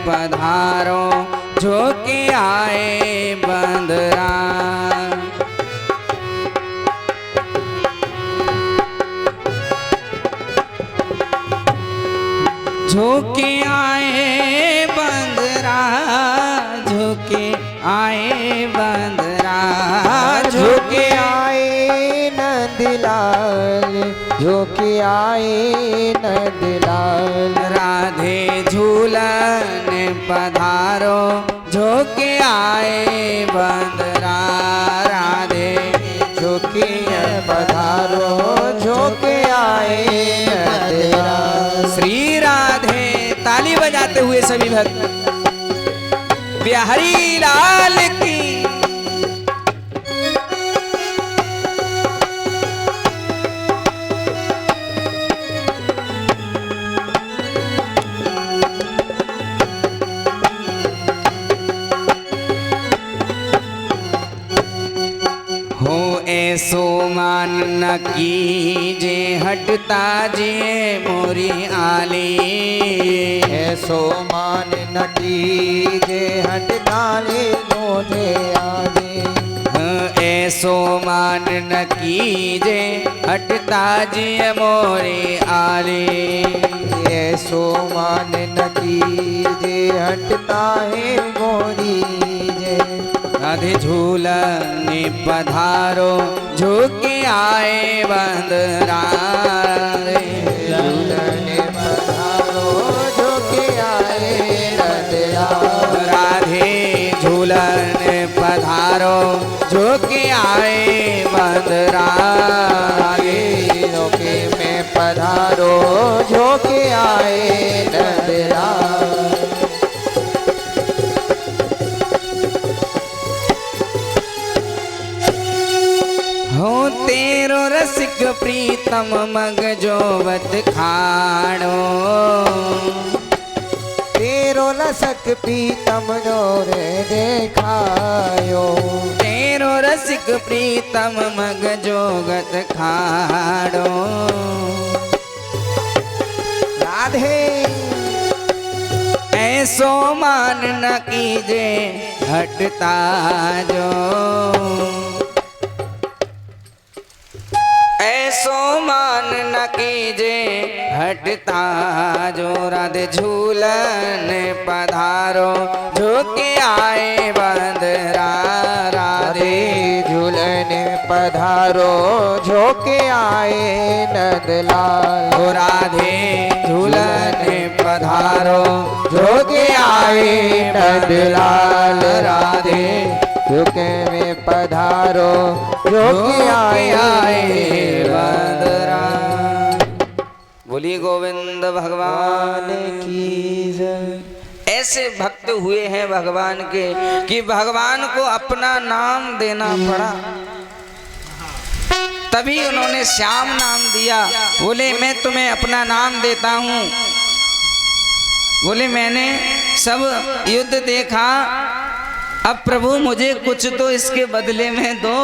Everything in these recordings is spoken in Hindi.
पधारो झोंके आए बंदरा। झोंके आए बंदरा, झोंके आए बंदरा, झोंके आए नंदलाल, झोंके आए नंदलाल। राधे झूलन पधारो झोंके आए बंदरा। राधे झोंके पधारो झोंके आए नंदलाल। श्री राधे ताली बजाते हुए सभी भक्त बिहारी लाल की। हो ऐसो मान न कीजे हटता जे मोरी आली। ऐसो मान न कीजे हटता ले मोरे आले। ऐसो मान न कीजे हटता जे मोरी आली। ऐसो मान न कीजे हटता है मोरी जे। राधे झूलन पधारो झोंके आए बंदरा। झूलन पधारो झोंके आए नंदलाल। राधे झूलन पधारो झोंके आए बंदरा। झोंके में पधारो झोंके आए नंदलाल। हो तेरो रसिक प्रीतम मग जोवत खाड़ो। तेरो रसक प्रीतम जोरे देखायो। तेरो रसिक प्रीतम मग जोगत खाड़ो। राधे ऐसो मान न कीजे हटता जो। ऐसो मान न कीजे हटता जो। राधे झूलन पधारो झोंके आए बंदरा। राधे झूलन पधारो झोंके आए नंदलाल। ओ राधे झूलन पधारो झोंके आए नंदलाल। राधे झोंके में पधारो झोंके आए बंदरा। बोलिए गोविंद भगवान की जय। ऐसे भक्त हुए हैं भगवान के कि भगवान को अपना नाम देना पड़ा, तभी उन्होंने श्याम नाम दिया। बोले मैं तुम्हें अपना नाम देता हूँ। बोले मैंने सब युद्ध देखा, अब प्रभु मुझे कुछ तो इसके बदले में दो।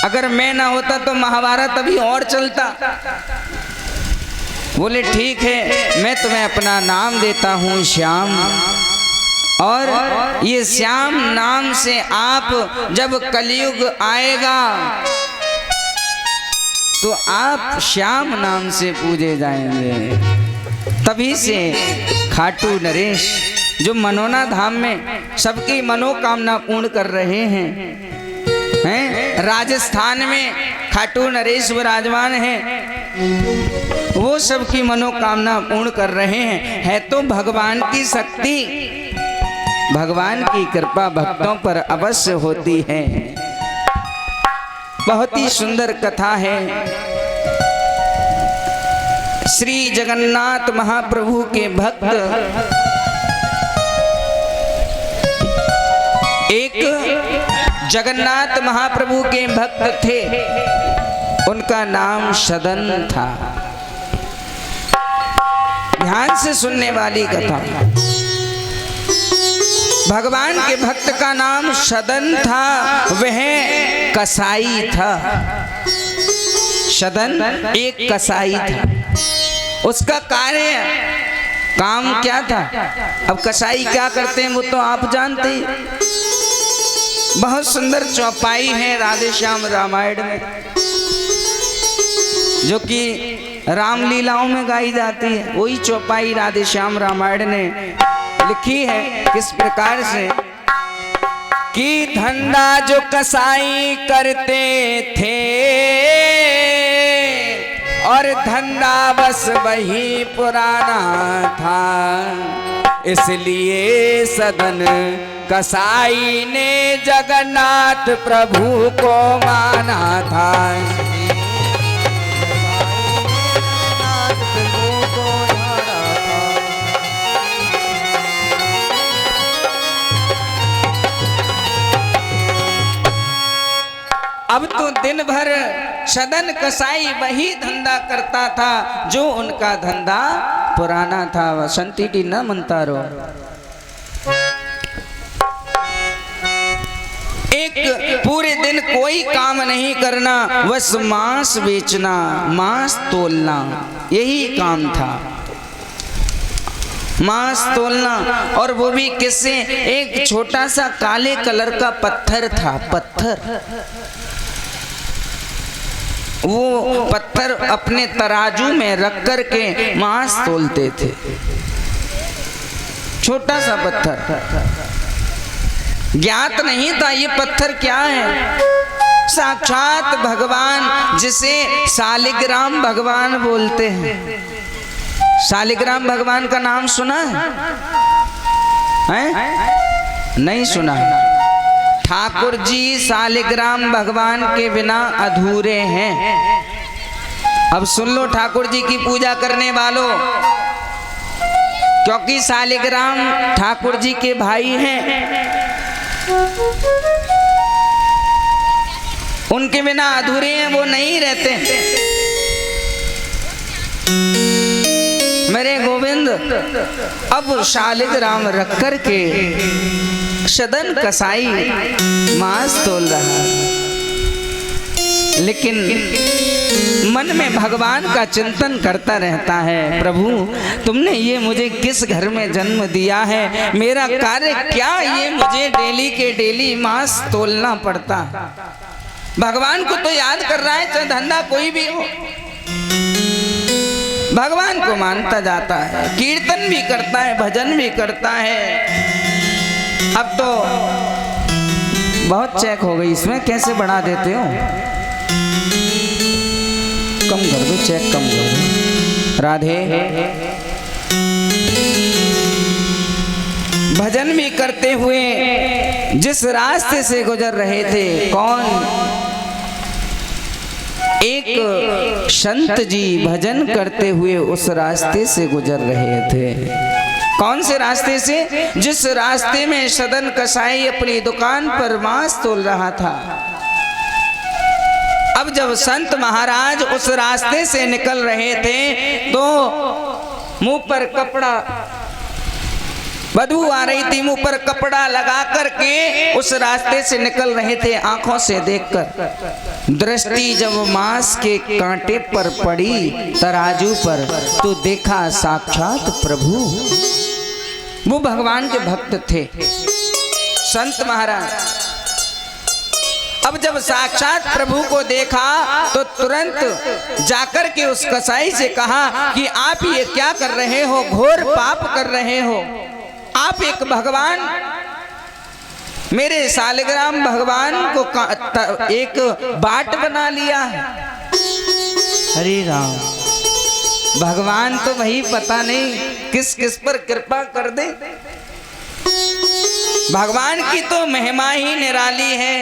अगर मैं ना होता तो महाभारत अभी और चलता। बोले ठीक है मैं तुम्हें अपना नाम देता हूँ श्याम, और ये श्याम नाम से आप जब कलयुग आएगा तो आप श्याम नाम से पूजे जाएंगे। तभी से खाटू नरेश जो मनोना धाम में सबकी मनोकामना पूर्ण कर रहे हैं, राजस्थान में खाटू नरेश विराजमान हैं, वो सबकी मनोकामना पूर्ण कर रहे हैं। है तो भगवान की शक्ति, भगवान की कृपा भक्तों पर अवश्य होती है। बहुत ही सुंदर कथा है। श्री जगन्नाथ महाप्रभु के भक्त एक जगन्नाथ महाप्रभु के भक्त थे, उनका नाम सदन था। ध्यान से सुनने वाली कथा। भगवान के भक्त का नाम सदन था, वह कसाई था। सदन एक कसाई था। उसका कार्य काम क्या था? अब कसाई क्या करते हैं वो तो आप जानते ही। बहुत सुंदर चौपाई है राधे श्याम रामायण में, जो कि रामलीलाओं में गाई जाती है। वही चौपाई राधे श्याम रामायण ने लिखी है किस प्रकार से कि धंधा जो कसाई करते थे और धंधा बस वही पुराना था, इसलिए सदन कसाई ने जगन्नाथ प्रभु को माना था। अब तो दिन भर सदन कसाई वही धंधा करता था जो उनका धंधा पुराना था। वसंती टी न मनता रो। एक पूरे दिन कोई काम नहीं करना, बस मांस बेचना, मांस तोलना, यही काम था। मांस तोलना, और वो भी किससे? एक छोटा सा काले कलर का पत्थर था, पत्थर। वो पत्थर अपने तराजू में रख कर के मांस तोलते थे। छोटा सा पत्थर, ज्ञात नहीं था ये पत्थर क्या है। साक्षात भगवान, जिसे शालिग्राम भगवान बोलते हैं। शालिग्राम भगवान का नाम सुना है? नहीं सुना। ठाकुर जी शालिग्राम भगवान के बिना अधूरे हैं। अब सुन लो ठाकुर जी की पूजा करने वालों, क्योंकि शालिग्राम ठाकुर जी के भाई हैं, उनके बिना अधूरे हैं, वो नहीं रहते। मेरे गोविंद अब शालिग्राम रख कर के सदन कसाई मांस तोल रहा, लेकिन मन में भगवान का चिंतन करता रहता है। प्रभु तुमने ये मुझे किस घर में जन्म दिया है, मेरा कार्य क्या ये मुझे डेली के डेली मांस तोलना पड़ता। भगवान को तो याद कर रहा है, चाहे धंधा कोई भी हो, भगवान को मानता जाता है, कीर्तन भी करता है, भजन भी करता है। अब तो बहुत चेक हो गई इसमें, कैसे बढ़ा देते हो? कम कर दो, चेक कम कर दो। राधे भजन भी करते हुए जिस रास्ते से गुजर रहे थे, कौन? एक संत जी भजन करते हुए उस रास्ते से गुजर रहे थे। कौन से रास्ते से? जिस रास्ते में सदन कसाई अपनी दुकान पर मांस तोल रहा था। अब जब संत महाराज उस रास्ते से निकल रहे थे तो मुंह पर कपड़ा, बदबू आ रही थी, मुंह पर कपड़ा लगा करके उस रास्ते से निकल रहे थे। आंखों से देखकर दृष्टि जब मांस के कांटे पर पड़ी तराजू पर, तो देखा साक्षात प्रभु। वो भगवान के भक्त थे संत महाराज। अब जब साक्षात प्रभु को देखा तो तुरंत जाकर के उस कसाई से कहा कि आप ये क्या कर रहे हो, घोर पाप कर रहे हो। आप एक भगवान, मेरे शालिग्राम भगवान को एक बाट बना लिया है। हरे राम, भगवान तो वही पता नहीं किस किस पर कृपा कर दे। भगवान की तो महिमा ही निराली है।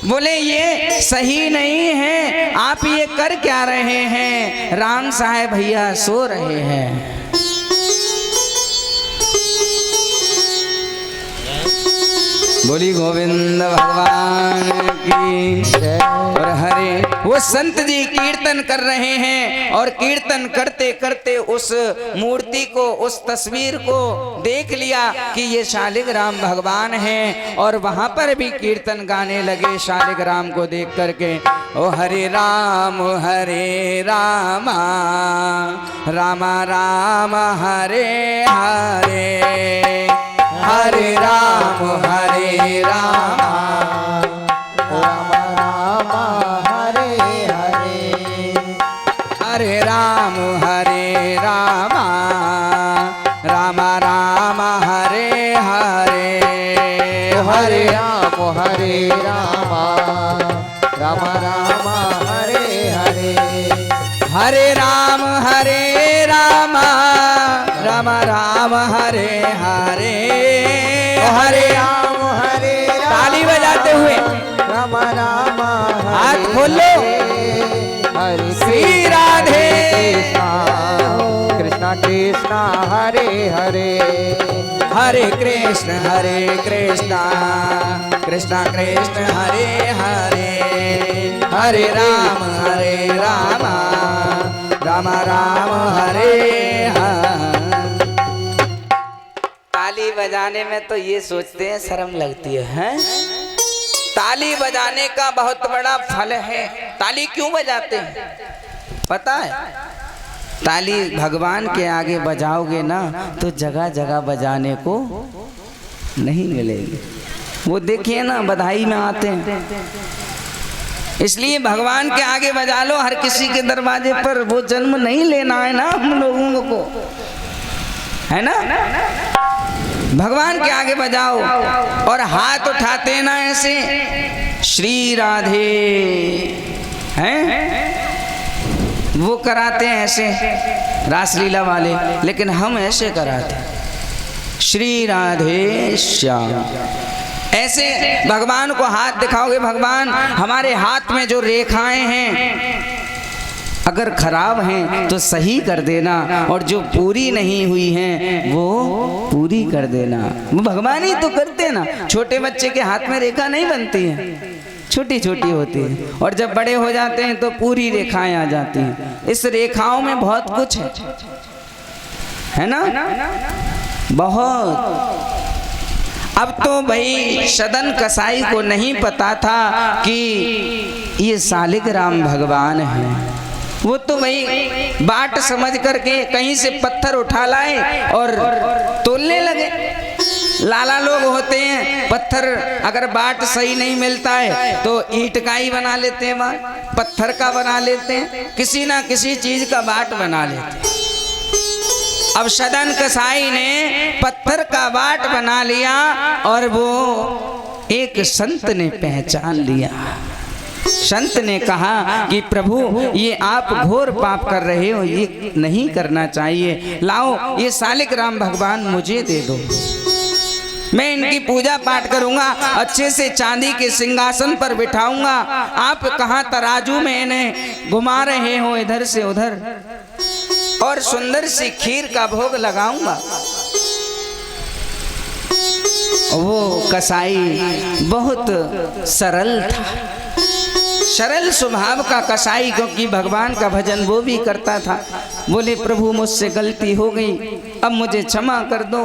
बोले ये सही नहीं है, आप ये कर क्या रहे हैं? राम साहब भैया सो रहे हैं। बोली गोविंद भगवान की जय। और हरे वो संत जी कीर्तन कर रहे हैं और कीर्तन करते करते उस मूर्ति को, उस तस्वीर को देख लिया कि ये शालिग्राम भगवान हैं और वहां पर भी कीर्तन गाने लगे शालिग्राम को देख करके। ओ हरे राम रामा रामा राम हरे हरे, हरे राम रामा हरे राम राम राम हरे हरे, हरे राम राम राम हरे हरे, हरे राम राम राम हरे हरे, हरे राम ताली बजाते हुए राम राम हाथ खोल लो। हरे श्री राधे कृष्णा कृष्णा हरे हरे, हरे कृष्ण कृष्णा कृष्ण हरे हरे, हरे राम राम राम हरे हरे। ताली बजाने में तो ये सोचते हैं शर्म लगती है? ताली बजाने का बहुत बड़ा फल है। ताली क्यों बजाते हैं पता है? ताली भगवान के आगे बजाओगे ना तो जगह जगह बजाने को नहीं मिलेगी। वो देखिए ना बधाई में आते हैं, इसलिए भगवान के आगे बजा लो। हर किसी के दरवाजे पर वो जन्म नहीं लेना है ना हम लोगों को, है ना? भगवान के आगे बजाओ और हाथ उठाते ना ऐसे श्री राधे हैं, वो कराते हैं ऐसे रासलीला वाले, लेकिन हम ऐसे कराते हैं श्री राधे श्याम। ऐसे भगवान को हाथ दिखाओगे, भगवान हमारे हाथ में जो रेखाएं हैं अगर खराब हैं तो सही कर देना, और जो पूरी नहीं हुई हैं वो पूरी कर देना। वो भगवान ही तो करते ना। छोटे बच्चे के हाथ में रेखा नहीं बनती है, छोटी छोटी होती है, और जब बड़े हो जाते हैं तो पूरी रेखाएं आ जाती हैं। इस रेखाओं में बहुत कुछ है ना, बहुत। अब तो भाई सदन कसाई को नहीं पता था कि ये शालिग्राम भगवान है। वो तो भाई बाट समझ करके कहीं से पत्थर उठा लाए और तोलने लगे। लाला लोग होते हैं, पत्थर अगर बाट सही नहीं मिलता है तो ईंट का ही बना लेते हैं, बाट पत्थर का बना लेते हैं, किसी ना किसी चीज का बाट बना लेते हैं। अब सदन कसाई ने पत्थर का बाट बना लिया और वो एक संत ने पहचान लिया। संत ने कहा कि प्रभु ये आप घोर पाप कर रहे हो, ये नहीं करना चाहिए, लाओ ये शालिग्राम भगवान मुझे दे दो, मैं इनकी पूजा पाठ करूंगा, अच्छे से चांदी के सिंहासन पर बिठाऊंगा। आप कहाँ तराजू में इन्हें घुमा रहे हो इधर से उधर, और सुंदर सी खीर का भोग लगाऊंगा। वो कसाई बहुत सरल था, सरल स्वभाव का कसाई, क्योंकि भगवान का भजन वो भी करता था। बोले प्रभु मुझसे गलती हो गई, अब मुझे क्षमा कर दो,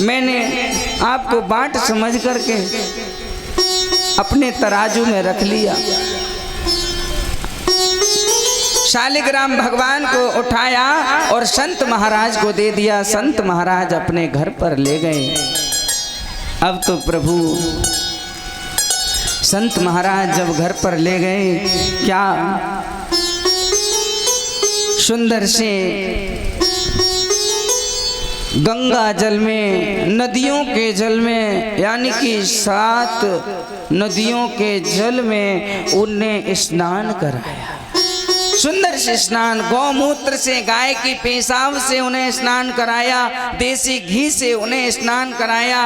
मैंने आपको बाट समझ करके अपने तराजू में रख लिया। शालिग्राम भगवान को उठाया और संत महाराज को दे दिया। संत महाराज अपने घर पर ले गए। अब तो प्रभु संत महाराज जब घर पर ले गए, क्या सुंदर से गंगा जल में, नदियों के जल में, यानी कि 7 नदियों के जल में उन्हें स्नान कराया। सुंदर से स्नान, गौमूत्र से, गाय की पेशाब से उन्हें स्नान कराया, देसी घी से उन्हें स्नान कराया,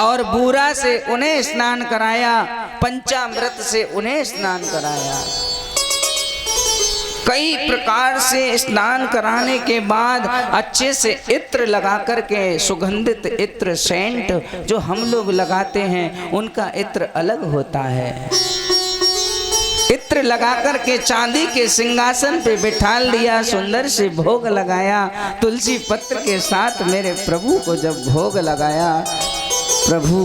और बूरा से उन्हें स्नान कराया, पंचामृत से उन्हें स्नान कराया। कई प्रकार से स्नान कराने के बाद अच्छे से इत्र लगा करके, सुगंधित इत्र सेंट जो हम लोग लगाते हैं उनका इत्र अलग होता है। इत्र लगा करके चांदी के सिंहासन पे बिठा लिया, सुंदर से भोग लगाया, तुलसी पत्र के साथ मेरे प्रभु को जब भोग लगाया, प्रभु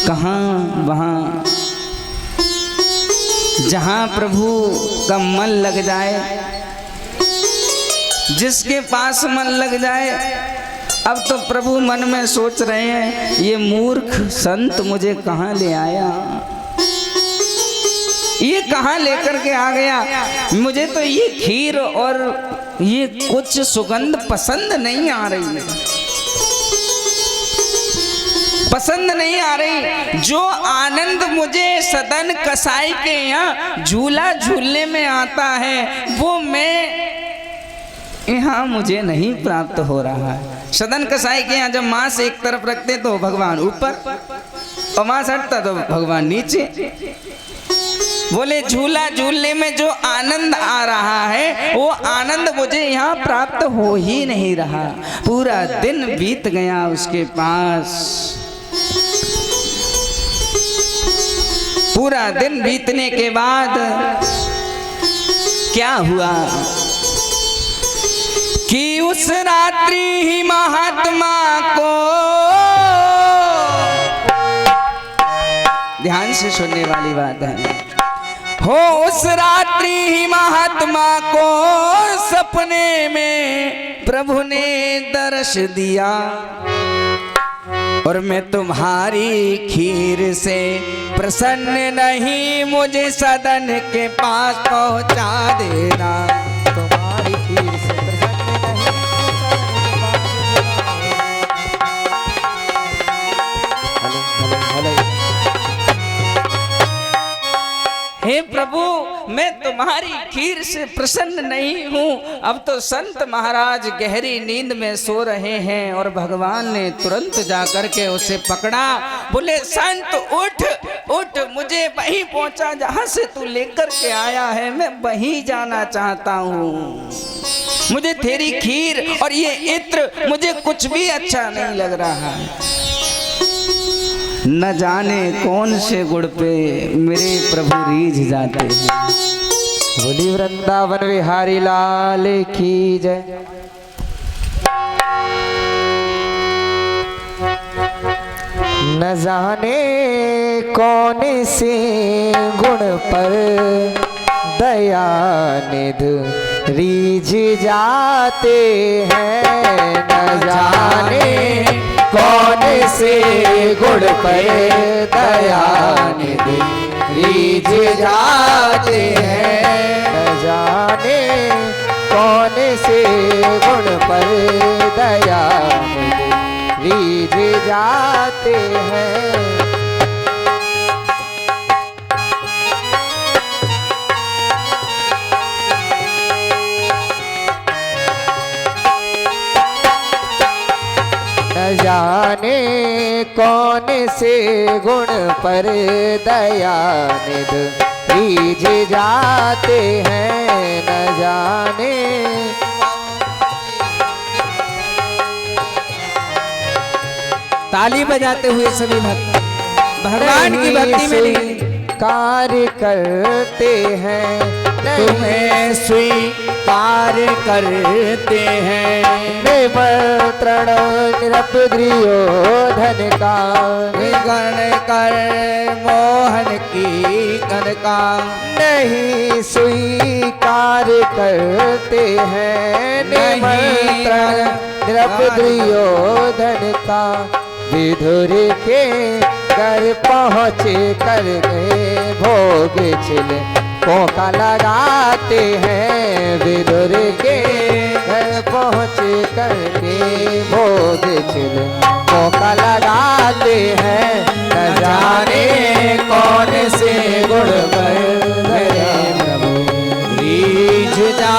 कहाँ वहाँ जहाँ प्रभु का मन लग जाए, जिसके पास मन लग जाए। अब तो प्रभु मन में सोच रहे हैं ये मूर्ख संत मुझे कहाँ ले आया, ये कहाँ लेकर के आ गया। मुझे तो ये खीर और ये कुछ सुगंध पसंद नहीं आ रही है, पसंद नहीं आ रही। जो आनंद मुझे सदन कसाई के यहाँ झूला झूलने में आता है वो मैं यहाँ मुझे नहीं प्राप्त हो रहा है। सदन कसाई के यहाँ जब मांस एक तरफ रखते तो भगवान ऊपर और मांस हटता तो भगवान नीचे। बोले झूला झूलने में जो आनंद आ रहा है वो आनंद मुझे यहाँ प्राप्त हो ही नहीं रहा। पूरा दिन बीत गया उसके पास। पूरा दिन बीतने के बाद क्या हुआ कि उस रात्रि ही महात्मा को, ध्यान से सुनने वाली बात है, हो उस रात्रि ही महात्मा को सपने में प्रभु ने दर्श दिया और मैं तुम्हारी खीर से प्रसन्न नहीं, मुझे सदन के पास पहुंचा देना। तुम्हारी खीर से प्रसन्न नहीं, हे प्रभु मैं तुम्हारी खीर से प्रसन्न नहीं हूँ। अब तो संत महाराज गहरी नींद में सो रहे हैं और भगवान ने तुरंत जाकर के उसे पकड़ा। बोले संत उठ उठ, मुझे वहीं पहुंचा जहाँ से तू लेकर के आया है, मैं वहीं जाना चाहता हूँ। मुझे तेरी खीर और ये इत्र मुझे कुछ भी अच्छा नहीं लग रहा है। न जाने कौन से गुड़ पे मेरे प्रभु रीझ जाते हैं। बोली वृंदावन बिहारी लाल की जय। न जाने कौन से गुण पर दया निधि रीझ जाते हैं। न जाने कौन से गुण पर दया निधि रीझ जाते हैं। न जाने कौन से गुण पर दया निधि रीझ जाते हैं। न जाने कौन से गुण पर दया निधि रीझ जाते हैं। न जाने ताली बजाते हुए सभी भक्त भगवान की भक्ति में स्वीकार करते हैं। तुम्हें स्वीकार करते हैं। निमंत्रण निरपद्रियोधन का गण कर मोहन की गण का नहीं स्वीकार करते हैं। निमंत्रण निरपद्रियोधन का विधुर के घर पहुँचे कर गए भोग छिल मौका लगाते हैं। विदुर के घर पहुँच करके भोग छिल मौका लगाते हैं। न जाने कौन से गुण पर प्रभु रीझ जा